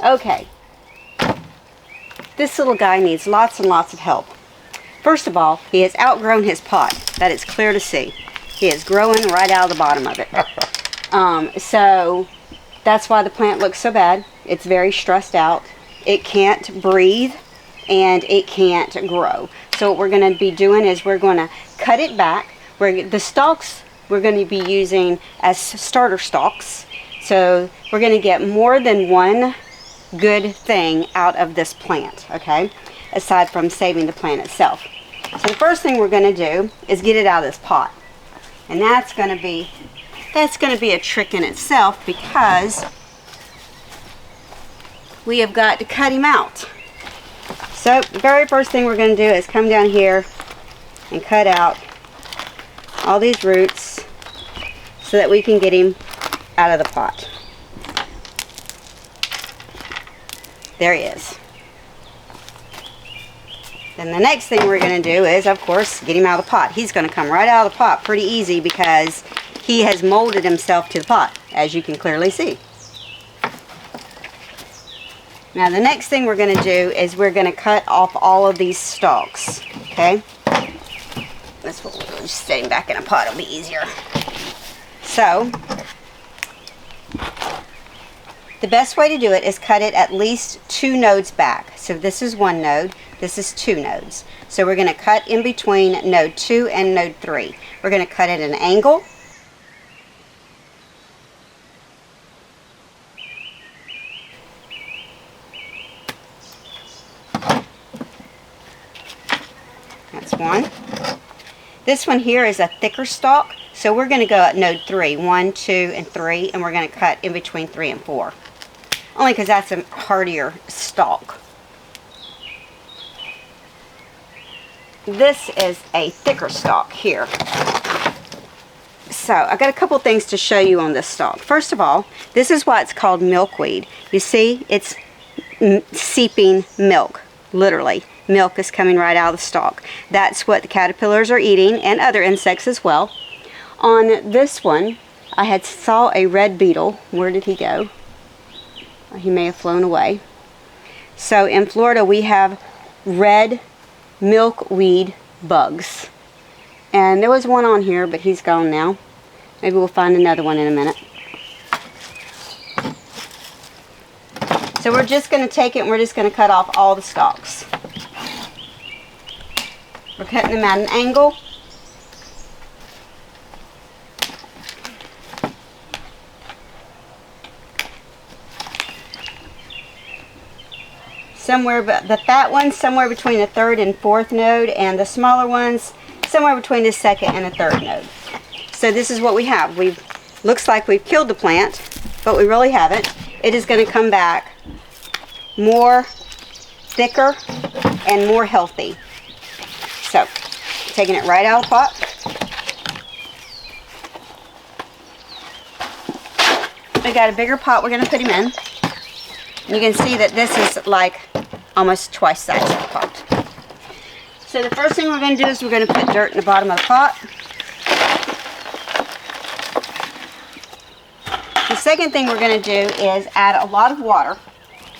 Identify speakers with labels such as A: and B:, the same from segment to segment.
A: Okay, this little guy needs lots and lots of help. First of all, he has outgrown his pot. That is clear to see. He is growing right out of the bottom of it. So that's why the plant looks so bad. It's very stressed out. It can't breathe and it can't grow. So what we're going to be doing is we're going to cut it back. The stalks we're going to be using as starter stalks. So we're going to get more than one good thing out of this plant, okay, aside from saving the plant itself. So the first thing we're going to do is get it out of this pot, and that's going to be a trick in itself, because we have got to cut him out. So the very first thing we're going to do is come down here and cut out all these roots so that we can get him out of the pot. There he is. Then the next thing we're going to do is, of course, get him out of the pot. He's going to come right out of the pot pretty easy because he has molded himself to the pot, as you can clearly see. Now the next thing we're going to do is we're going to cut off all of these stalks, okay? That's what we'll do. Just set him back in a pot, it'll be easier. So the best way to do it is cut it at least 2 nodes back. So this is 1 node, this is 2 nodes. So we're going to cut in between node 2 and node 3. We're going to cut at an angle. That's 1. This one here is a thicker stalk. So we're going to go at node 3, 1, 2, and 3, and we're going to cut in between 3 and 4. Only because that's a hardier stalk. This is a thicker stalk here. So I've got a couple things to show you on this stalk. First of all, this is why it's called milkweed. You see, it's seeping milk, literally. Milk is coming right out of the stalk. That's what the caterpillars are eating, and other insects as well. On this one, I saw a red beetle. Where did he go? He may have flown away. So in Florida, we have red milkweed bugs. And there was one on here, but he's gone now. Maybe we'll find another one in a minute. So we're just going to take it and we're just going to cut off all the stalks. We're cutting them at an angle. The fat ones somewhere between the 3rd and 4th node, and the smaller ones somewhere between the 2nd and the 3rd node. So this is what we have. Looks like we've killed the plant, but we really haven't. It is going to come back more thicker and more healthy. So taking it right out of the pot. We got a bigger pot we're going to put him in. You can see that this is like almost twice the size of the pot. So the first thing we're going to do is we're going to put dirt in the bottom of the pot. The second thing we're going to do is add a lot of water,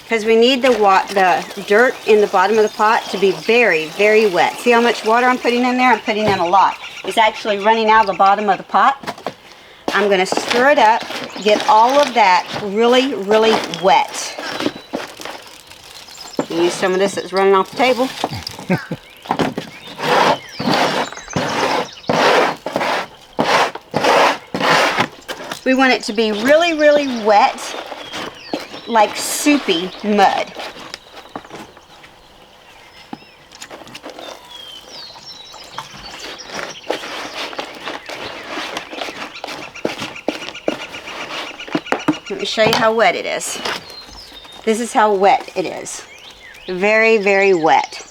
A: because we need the dirt in the bottom of the pot to be very, very wet. See how much water I'm putting in there? I'm putting in a lot. It's actually running out of the bottom of the pot. I'm going to stir it up, get all of that really, really wet. Use some of this that's running off the table. We want it to be really, really wet, like soupy mud. Let me show you how wet it is. This is how wet it is. Very, very wet.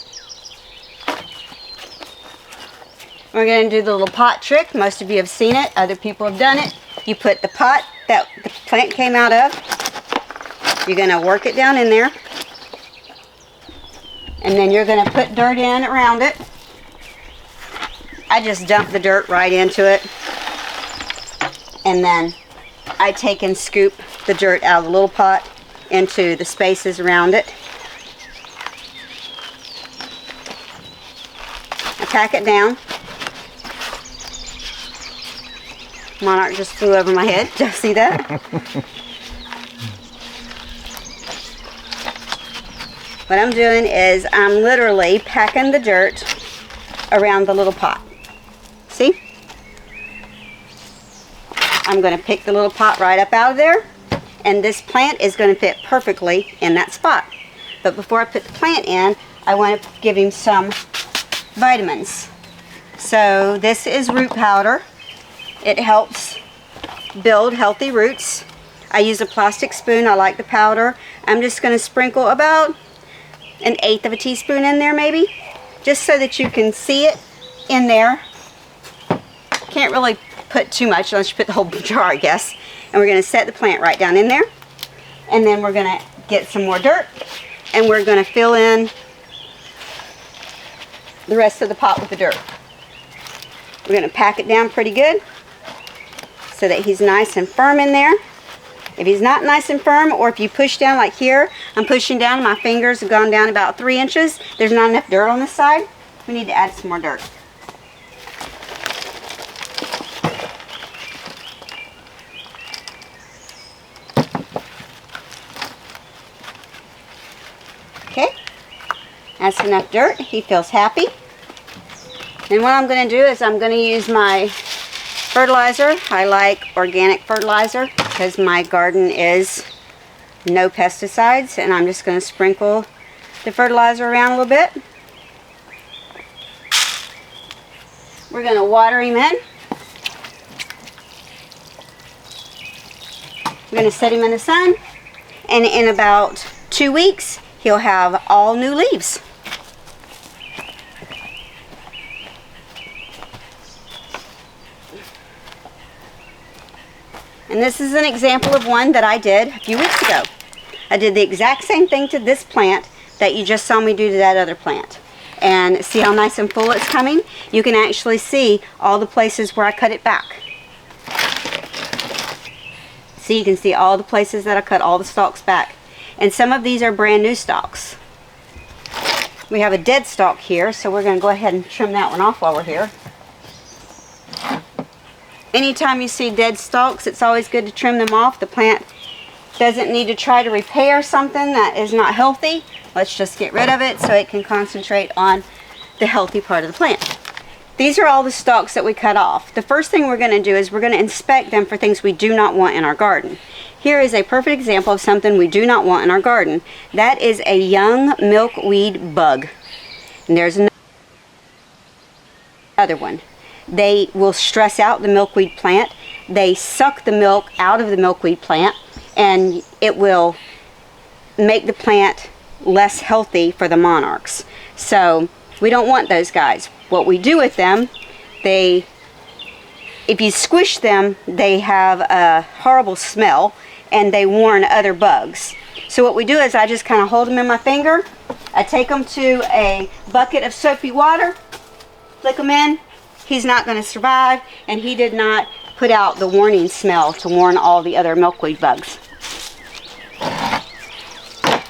A: We're going to do the little pot trick. Most of you have seen it. Other people have done it. You put the pot that the plant came out of. You're going to work it down in there. And then you're going to put dirt in around it. I just dump the dirt right into it. And then I take and scoop the dirt out of the little pot into the spaces around it. I pack it down. Monarch just flew over my head. Did you see that? What I'm doing is I'm literally packing the dirt around the little pot. See? I'm going to pick the little pot right up out of there, and this plant is going to fit perfectly in that spot. But before I put the plant in, I want to give him some vitamins. So this is root powder. It helps build healthy roots. I use a plastic spoon. I like the powder. I'm just going to sprinkle about 1/8 of a teaspoon in there, maybe, just so that you can see it in there. Can't really put too much unless you put the whole jar, I guess. And we're going to set the plant right down in there, and then we're going to get some more dirt, and we're going to fill in the rest of the pot with the dirt. We're going to pack it down pretty good so that he's nice and firm in there. If he's not nice and firm, or if you push down like here, I'm pushing down, my fingers have gone down about 3 inches. There's not enough dirt on this side. We need to add some more dirt. Okay, that's enough dirt. He feels happy. And what I'm going to do is I'm going to use my fertilizer. I like organic fertilizer because my garden is no pesticides, and I'm just going to sprinkle the fertilizer around a little bit. We're going to water him in. We're going to set him in the sun, and in about 2 weeks he'll have all new leaves. And this is an example of one that I did a few weeks ago. I did the exact same thing to this plant that you just saw me do to that other plant. And see how nice and full it's coming? You can actually see all the places where I cut it back. See, you can see all the places that I cut all the stalks back. And some of these are brand new stalks. We have a dead stalk here, so we're going to go ahead and trim that one off while we're here. Anytime you see dead stalks, it's always good to trim them off. The plant doesn't need to try to repair something that is not healthy. Let's just get rid of it so it can concentrate on the healthy part of the plant. These are all the stalks that we cut off. The first thing we're going to do is we're going to inspect them for things we do not want in our garden. Here is a perfect example of something we do not want in our garden. That is a young milkweed bug. And there's another one. They will stress out the milkweed plant. They suck the milk out of the milkweed plant, and it will make the plant less healthy for the monarchs. So we don't want those guys. What we do with them, if you squish them, they have a horrible smell, and they warn other bugs. So what we do is I just kind of hold them in my finger. I take them to a bucket of soapy water, flick them in. He's not going to survive, and he did not put out the warning smell to warn all the other milkweed bugs.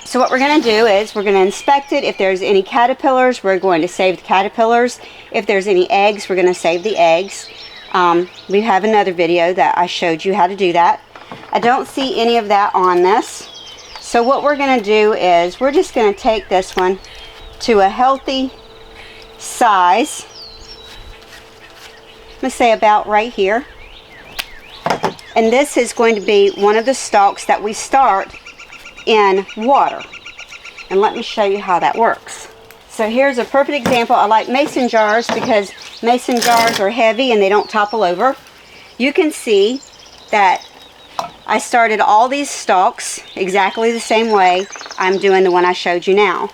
A: So what we're going to do is we're going to inspect it. If there's any caterpillars, we're going to save the caterpillars. If there's any eggs, we're going to save the eggs. We have another video that I showed you how to do that. I don't see any of that on this. So what we're going to do is we're just going to take this one to a healthy size. I'm going to say about right here. And this is going to be one of the stalks that we start in water. And let me show you how that works. So here's a perfect example. I like mason jars because mason jars are heavy and they don't topple over. You can see that I started all these stalks exactly the same way I'm doing the one I showed you now.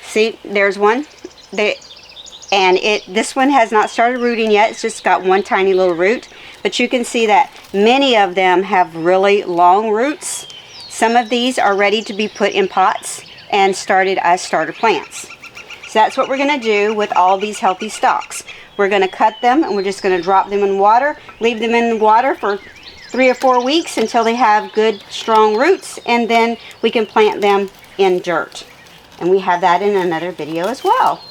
A: See, there's one. This one has not started rooting yet. It's just got one tiny little root. But you can see that many of them have really long roots. Some of these are ready to be put in pots and started as starter plants. So that's what we're going to do with all these healthy stalks. We're going to cut them and we're just going to drop them in water, leave them in the water for 3 or 4 weeks until they have good strong roots, and then we can plant them in dirt. And we have that in another video as well.